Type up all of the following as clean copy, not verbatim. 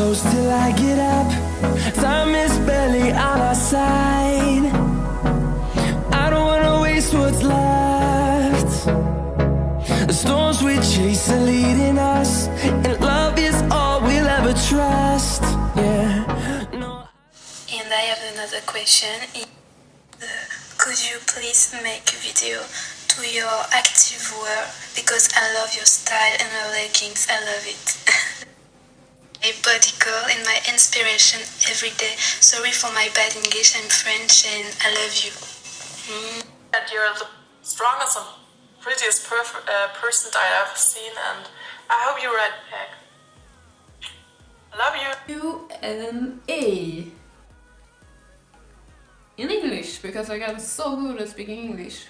close till I get up. Time is barely on our side. I don't wanna waste what's left. The storms we chase are leading us, and love is all we'll ever trust. Yeah. No. And I have another question. Could you please make a video to your active wear, because I love your style and your leggings, I love it. A body girl and my inspiration every day. Sorry for my bad English, I'm French and I love you. And you're the strongest and prettiest person I have seen, and I hope you're right back. I love you. Q&A in English, because I got so good at speaking English.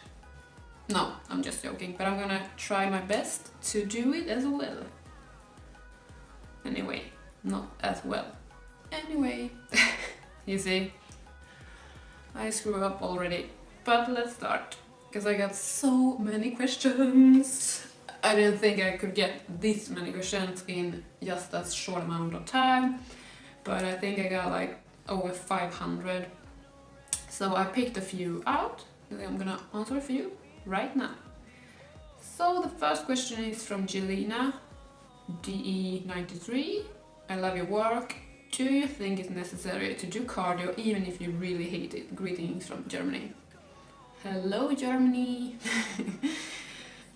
No, I'm just joking, but I'm gonna try my best to do it as well. Anyway, not as well. Anyway, you see, I screw up already. But let's start, because I got so many questions. I didn't think I could get this many questions in just that short amount of time, but I think I got like over 500. So I picked a few out, and I'm gonna answer a few right now. So the first question is from Jelena, DE93. I love your work. Do you think it's necessary to do cardio even if you really hate it? Greetings from Germany. Hello Germany!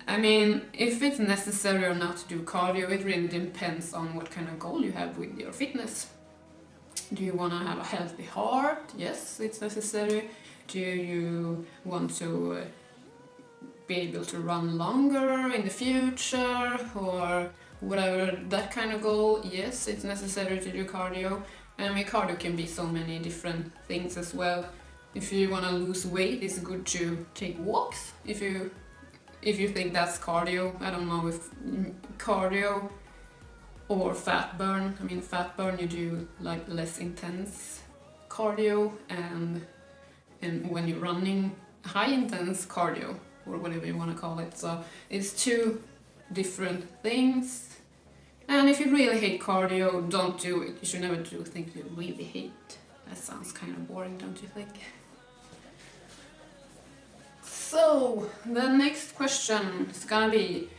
I mean, if it's necessary or not to do cardio, it really depends on what kind of goal you have with your fitness. Do you want to have a healthy heart? Yes, it's necessary. Do you want to be able to run longer in the future, or whatever that kind of goal? Yes, it's necessary to do cardio. I mean, cardio can be so many different things as well. If you want to lose weight, it's good to take walks. If you think that's cardio, I don't know if cardio or fat burn. I mean, fat burn, you do like less intense cardio, and when you're running, high intense cardio, or whatever you want to call it. So it's two different things. And if you really hate cardio, don't do it. You should never do things you really hate. That sounds kind of boring, don't you think? So the next question is gonna be,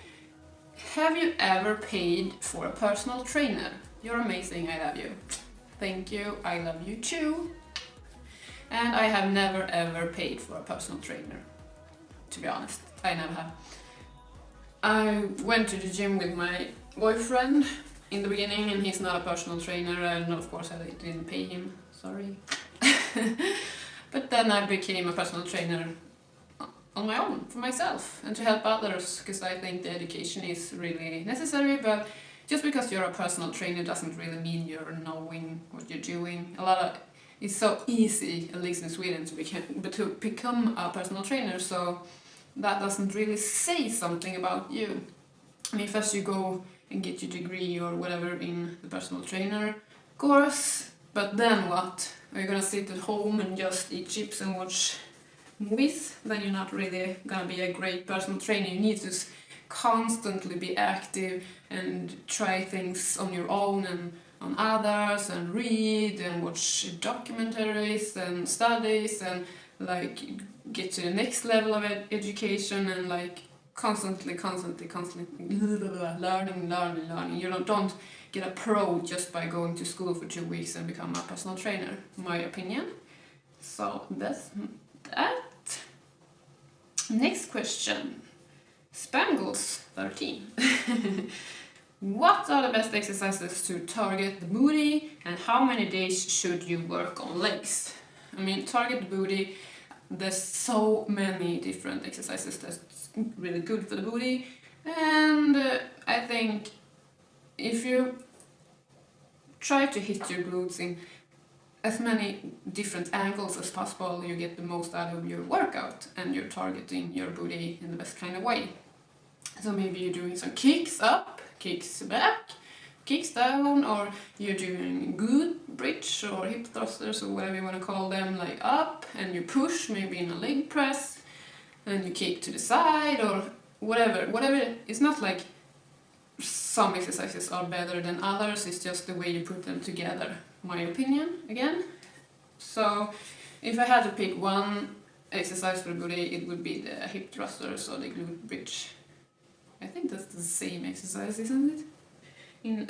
have you ever paid for a personal trainer? You're amazing, I love you. Thank you, I love you too. And I have never ever paid for a personal trainer. To be honest, I never have. I went to the gym with my boyfriend in the beginning, and he's not a personal trainer, and of course I didn't pay him, sorry. But then I became a personal trainer on my own, for myself, and to help others, because I think the education is really necessary. But just because you're a personal trainer doesn't really mean you're knowing what you're doing. It's so easy, at least in Sweden, to become a personal trainer, so that doesn't really say something about you. I mean, first you go and get your degree or whatever in the personal trainer course, but then what? Are you gonna sit at home and just eat chips and watch movies? Then you're not really gonna be a great personal trainer. You need to constantly be active and try things on your own and on others, and read and watch documentaries and studies, and like get to the next level of education, and like constantly learning. You don't get a pro just by going to school for 2 weeks and become a personal trainer, in my opinion. So that's that. Next question. Spangles 13. What are the best exercises to target the booty, and how many days should you work on legs? I mean, target the booty, there's so many different exercises that's really good for the booty, and I think if you try to hit your glutes in as many different angles as possible, you get the most out of your workout, and you're targeting your booty in the best kind of way. So maybe you're doing some kicks up, kicks back, kicks down, or you're doing good bridge or hip thrusters or whatever you want to call them, like up, and you push maybe in a leg press, and you kick to the side, or whatever. It's not like some exercises are better than others, it's just the way you put them together, my opinion, again. So if I had to pick one exercise for the body, it would be the hip thrusters or the glute bridge. I think that's the same exercise, isn't it? In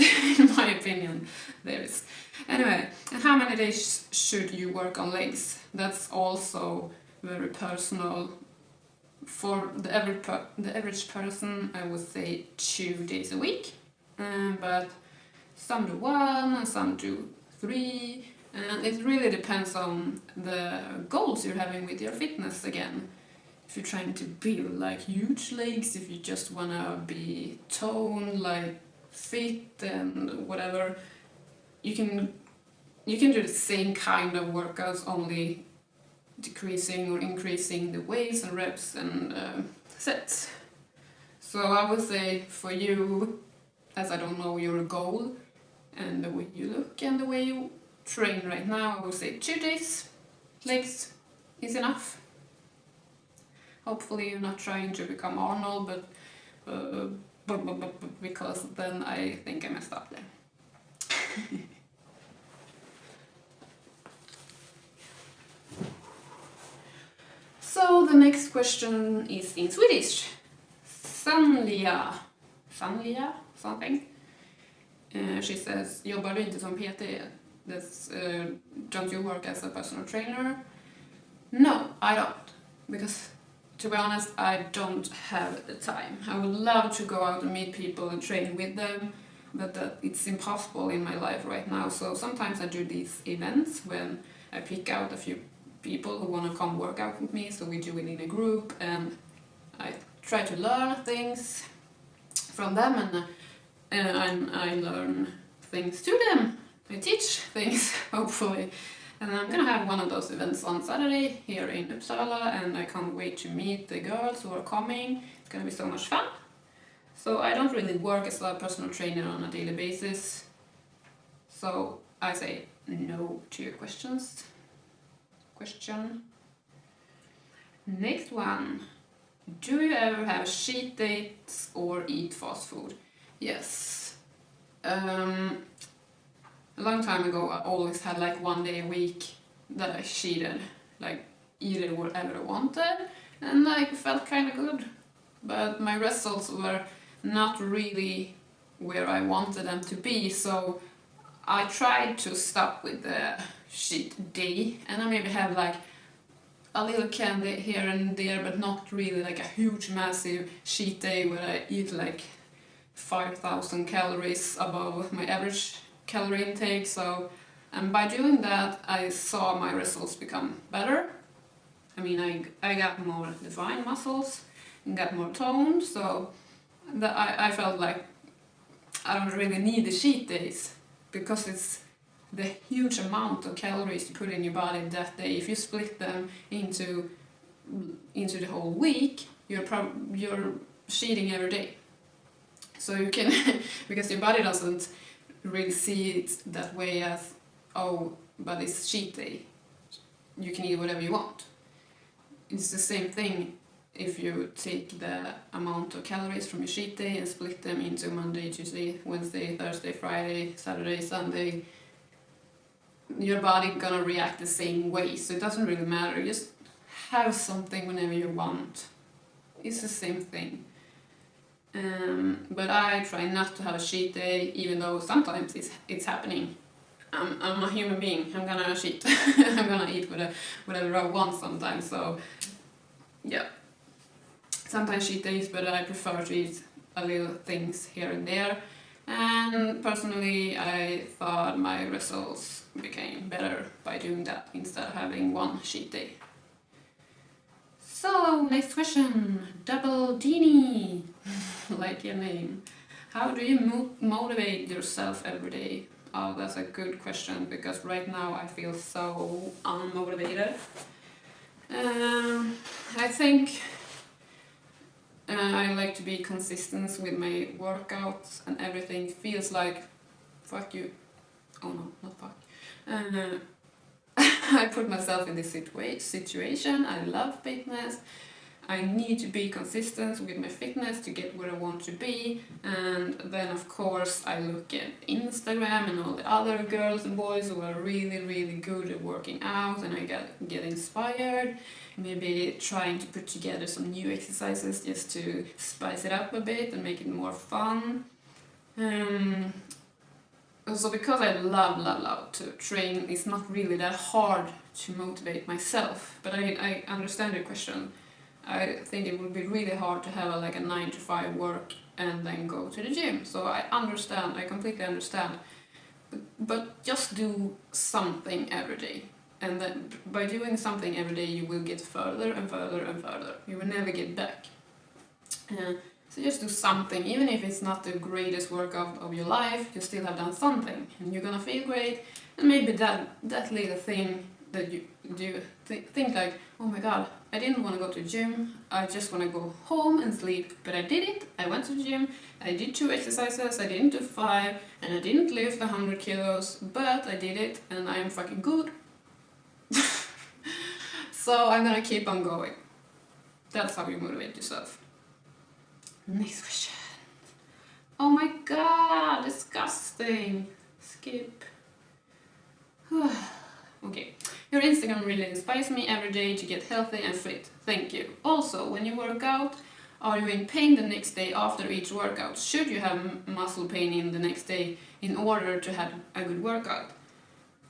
my opinion, there is. Anyway, and how many days should you work on legs? That's also very personal. For the average person, I would say 2 days a week, but some do 1 and some do 3, and it really depends on the goals you're having with your fitness again. If you're trying to build like huge legs, if you just wanna be toned, like fit and whatever, you can do the same kind of workouts, only decreasing or increasing the weights and reps and sets. So I would say for you, as I don't know your goal and the way you look and the way you train right now, I would say 2 days legs is enough. Hopefully you're not trying to become Arnold, but because then I think I messed up there. So the next question is in Swedish. Sanlia something. She says, jobbar du inte som PT? Don't you work as a personal trainer? No, I don't. Because to be honest, I don't have the time. I would love to go out and meet people and train with them, but it's impossible in my life right now. So sometimes I do these events when I pick out a few people who want to come work out with me, so we do it in a group and I try to learn things from them, and I learn things to them. I teach things, hopefully. And I'm gonna have one of those events on Saturday here in Uppsala, and I can't wait to meet the girls who are coming. It's gonna be so much fun. So I don't really work as a personal trainer on a daily basis. So I say no to your question. Next one. Do you ever have cheat days or eat fast food? Yes. A long time ago I always had like 1 day a week that I cheated, like eat whatever I wanted, and like felt kind of good. But my results were not really where I wanted them to be, so I tried to stop with the cheat day, and I maybe have like a little candy here and there, but not really like a huge massive cheat day where I eat like 5,000 calories above my average calorie intake. So, and by doing that I saw my results become better. I mean, I got more defined muscles and got more toned, so that I felt like I don't really need the cheat days, because it's the huge amount of calories you put in your body that day. If you split them into the whole week, you're cheating every day. So you can because your body doesn't really see it that way as, oh, but it's cheat day, you can eat whatever you want. It's the same thing if you take the amount of calories from your cheat day and split them into Monday, Tuesday, Wednesday, Thursday, Friday, Saturday, Sunday. Your body gonna react the same way, so it doesn't really matter. Just have something whenever you want. It's the same thing. But I try not to have a cheat day, even though sometimes it's happening. I'm a human being. I'm gonna cheat. I'm gonna eat whatever I want sometimes. So yeah, sometimes cheat days, but I prefer to eat a little things here and there. And personally, I thought my results became better by doing that instead of having one cheat day. So, next question. Double Dini, like your name. How do you motivate yourself every day? Oh, that's a good question, because right now I feel so unmotivated. I think I like to be consistent with my workouts, and everything feels like, fuck you. Oh no, not fuck. I put myself in this situation. I love fitness. I need to be consistent with my fitness to get where I want to be, and then of course I look at Instagram and all the other girls and boys who are really good at working out, and I get inspired, maybe trying to put together some new exercises just to spice it up a bit and make it more fun. So because I love to train, it's not really that hard to motivate myself, but I understand your question. I think it would be really hard to have like a 9 to 5 work and then go to the gym. So I completely understand. But just do something every day. And then by doing something every day, you will get further and further and further. You will never get back. So just do something, even if it's not the greatest workout of your life, you still have done something. And you're gonna feel great. And maybe that little thing that you do, think like, oh my god, I didn't want to go to the gym, I just want to go home and sleep, but I did it, I went to the gym, I did 2 exercises, I didn't do 5, and I didn't lift 100 kilos, but I did it, and I am fucking good. So I'm gonna keep on going. That's how you motivate yourself. Next question. Oh my god, disgusting. Skip. Okay. Your Instagram really inspires me every day to get healthy and fit. Thank you. Also, when you work out, are you in pain the next day after each workout? Should you have muscle pain in the next day in order to have a good workout?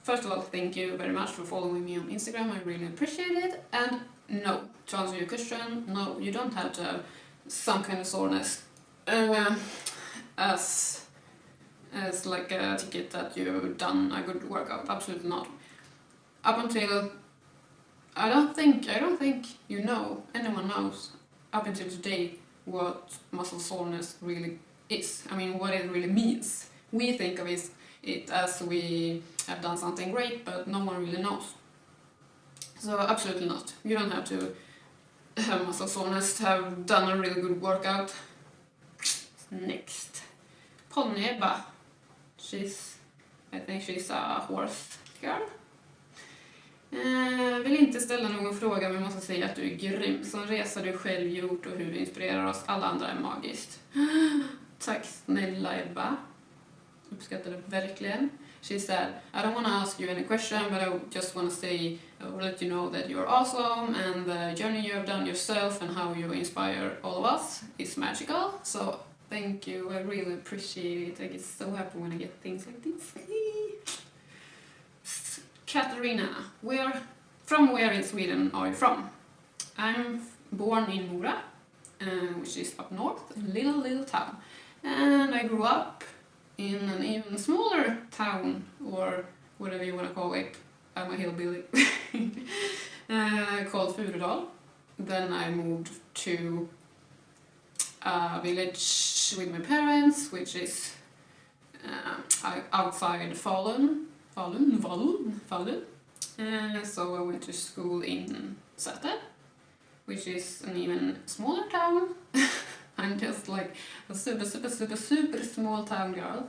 First of all, thank you very much for following me on Instagram. I really appreciate it. And no, to answer your question, no, you don't have to have some kind of soreness as like a ticket that you've done a good workout. Absolutely not. Up until I don't think anyone knows up until today what muscle soreness really is. I mean, what it really means. We think of it as we have done something great, but no one really knows. So absolutely not. You don't have to have muscle soreness to have done a really good workout. Next. Ponneba. I think she's a horse girl. Vill inte ställa någon fråga, men måste säga att du är grym. Som resa du själv gjort och hur du inspirerar oss alla andra är magiskt. Tack snälla Ebba. Uppskattar det verkligen. She said, I don't want to ask you any question, but I just want to say, let you know that you're awesome and the journey you have done yourself and how you inspire all of us is magical. So thank you, I really appreciate it. I get so happy when I get things like this. Katarina, from where in Sweden are you from? I'm born in Mora, which is up north, a little town. And I grew up in an even smaller town, or whatever you want to call it. I'm a hillbilly. Called Furudal. Then I moved to a village with my parents, which is outside Falun. So I went to school in Säter, which is an even smaller town. I'm just like a super small town girl.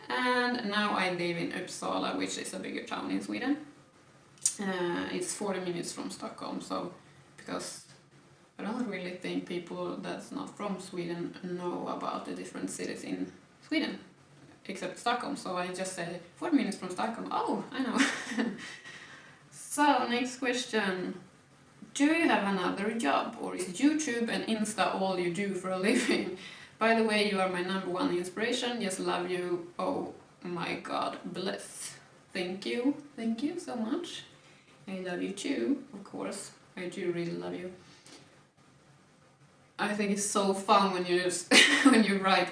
And now I live in Uppsala, which is a bigger town in Sweden. It's 40 minutes from Stockholm, so because I don't really think people that's not from Sweden know about the different cities in Sweden, except Stockholm, so I just said 40 minutes from Stockholm. Oh, I know. So, next question. Do you have another job, or is YouTube and Insta all you do for a living? By the way, you are my #1 inspiration. Just love you. Oh my god, bless. Thank you so much. I love you too, of course. I do really love you. I think it's so fun when you write,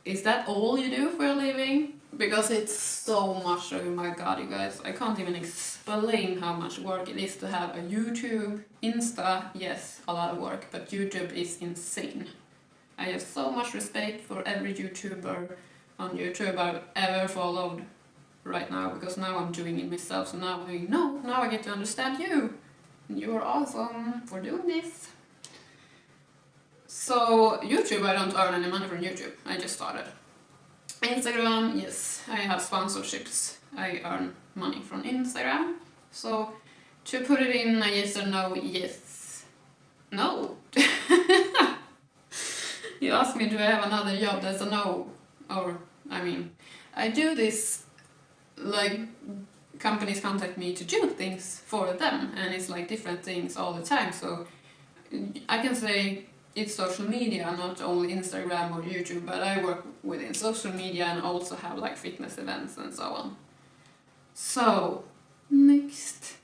is that all you do for a living? Because it's so much, oh my god, you guys. I can't even explain how much work it is to have a YouTube. Insta, yes, a lot of work, but YouTube is insane. I have so much respect for every YouTuber on YouTube I've ever followed right now, because now I'm doing it myself, so now I get to understand you. You're awesome for doing this. So, YouTube, I don't earn any money from YouTube. I just started. Instagram, yes, I have sponsorships. I earn money from Instagram. So, to put it in a yes or no, yes. No, You asked me, do I have another job? That's a no. Or, I mean, I do this, like, companies contact me to do things for them, and it's like different things all the time. So I can say it's social media, not only Instagram or YouTube, but I work within social media and also have like fitness events and so on. So, next.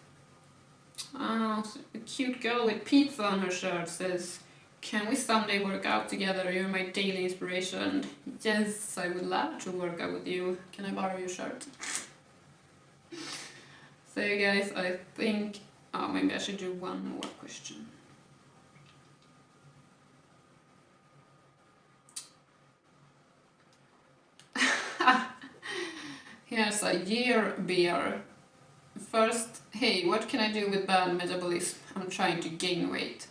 A cute girl with pizza on her shirt says, can we someday work out together? You're my daily inspiration. Yes, I would love to work out with you. Can I borrow your shirt? So you guys, I think... Oh, maybe I should do one more question. Here's a year beer. First, hey, what can I do with bad metabolism? I'm trying to gain weight.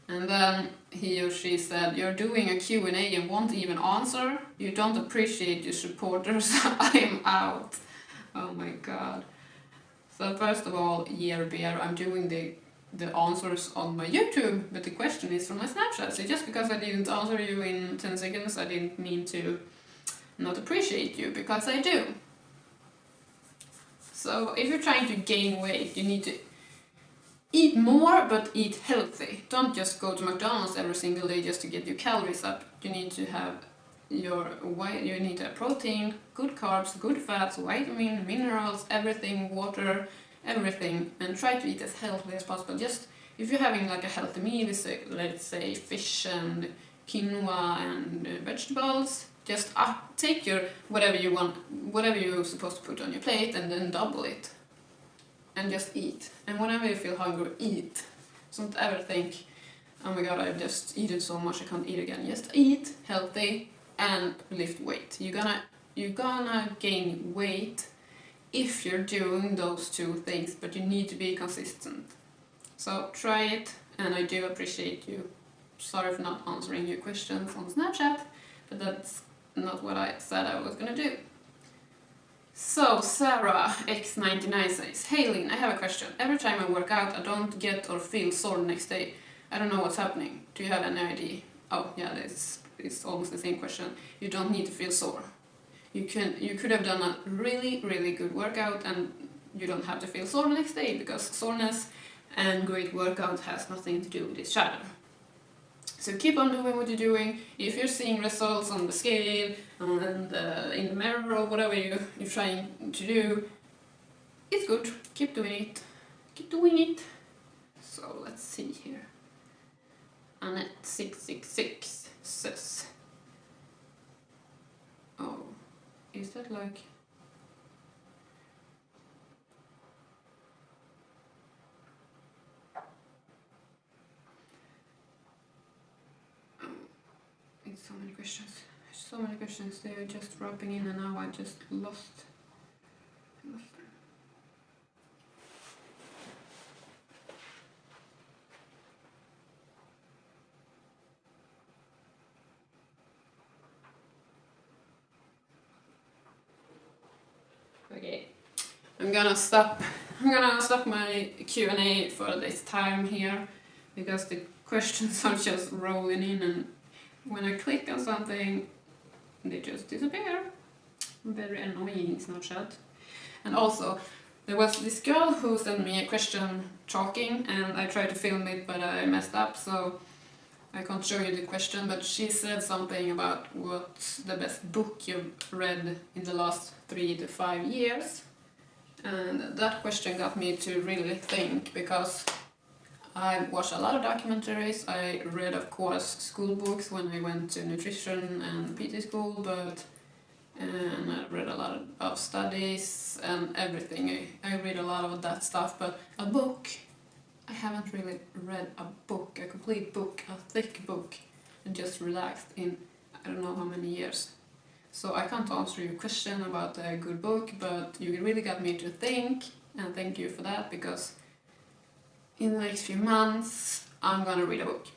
And then he or she said, you're doing a Q&A and won't even answer? You don't appreciate your supporters? I'm out. Oh my god. So first of all, year beer, I'm doing the answers on my YouTube, but the question is from my Snapchat. So just because I didn't answer you in 10 seconds, I didn't mean to not appreciate you, because I do. So if you're trying to gain weight, you need to eat more, but eat healthy. Don't just go to McDonald's every single day just to get your calories up. You need to have you need to have protein, good carbs, good fats, vitamin, minerals, everything, water, everything, and try to eat as healthy as possible. Just if you're having like a healthy meal, let's say fish and quinoa and vegetables, just take your whatever you want, whatever you're supposed to put on your plate, and then double it. And just eat. And whenever you feel hungry, eat. Don't ever think, oh my god, I've just eaten so much, I can't eat again. Just eat healthy and lift weight. You're gonna gain weight if you're doing those two things, but you need to be consistent. So try it, and I do appreciate you. Sorry for not answering your questions on Snapchat, but that's not what I said I was gonna do. So, Sarah X99 says, hey Lynn, I have a question. Every time I work out, I don't get or feel sore the next day. I don't know what's happening. Do you have any idea? Oh, yeah, it's almost the same question. You don't need to feel sore. You could have done a really, really good workout and you don't have to feel sore the next day, because soreness and great workout has nothing to do with each other. So keep on doing what you're doing. If you're seeing results on the scale and in the mirror or whatever you're trying to do, it's good. Keep doing it. Keep doing it. So let's see here. Annette666 says, oh, is that like... So many questions, they're just wrapping in, and now I just lost them. Okay, I'm gonna stop my Q&A for this time here, because the questions are just rolling in, and when I click on something, they just disappear. Very annoying Snapchat. And also, there was this girl who sent me a question talking, and I tried to film it, but I messed up, so I can't show you the question, but she said something about what's the best book you've read in the last 3 to 5 years. And that question got me to really think, because I watched a lot of documentaries. I read, of course, school books when I went to nutrition and PT school, and I read a lot of studies and everything. I read a lot of that stuff, but a book, I haven't really read a book, a complete book, a thick book, and just relaxed in I don't know how many years. So I can't answer your question about a good book, but you really got me to think, and thank you for that, because in the next few months, I'm gonna read a book.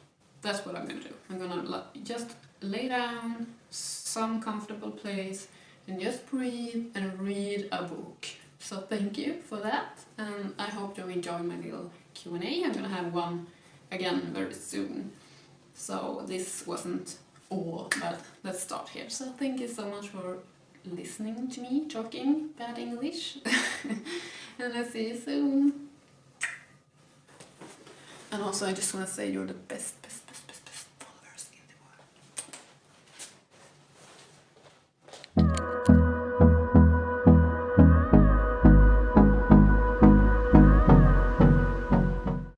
That's what I'm gonna do. I'm gonna just lay down, some comfortable place, and just breathe and read a book. So thank you for that, and I hope you enjoy my little Q&A. I'm gonna have one again very soon. So this wasn't but let's start here. So thank you so much for listening to me talking bad English. And I'll see you soon. And also I just want to say you're the best